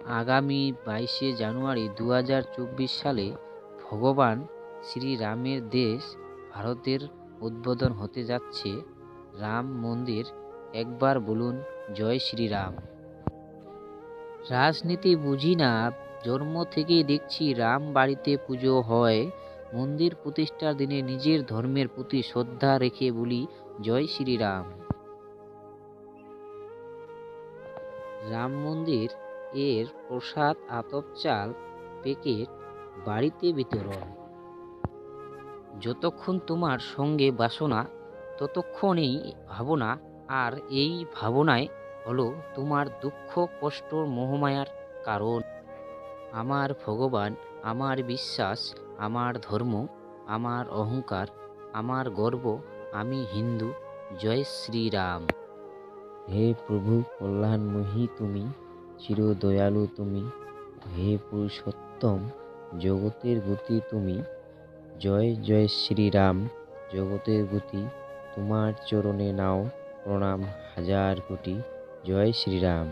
আগামী 22শে জানুয়ারি 2024 সালে ভগবান শ্রীরামের দেশ ভারতের উদ্বোধন হতে যাচ্ছে রাম মন্দির। একবার বলুন জয় শ্রীরাম। রাজনীতি বুঝি না, জন্ম থেকেই দেখছি রাম বাড়িতে পুজো হয়। মন্দির প্রতিষ্ঠার দিনে নিজের ধর্মের প্রতি শ্রদ্ধা রেখে বলি জয় শ্রীরাম। রাম মন্দির এর প্রসাদ আতপ চাল প্যাকেট বাড়িতে বিতরণ। যতক্ষণ তোমার সঙ্গে বাসনা ততক্ষণেই ভাবনা, আর এই ভাবনাই হলো তোমার দুঃখ কষ্ট মোহমায়ার কারণ। আমার ভগবান, আমার বিশ্বাস, আমার ধর্ম, আমার অহংকার, আমার গর্ব, আমি হিন্দু। জয় শ্রীরাম। হে প্রভু কল্যাণময়ী তুমি, চির দয়ালু তুমি, হে পুরুষোত্তম জগতের গতি তুমি। জয় জয় শ্রীরাম জগতের গতি, তোমার চরণে নাও প্রণাম হাজার কোটি। জয় শ্রীরাম।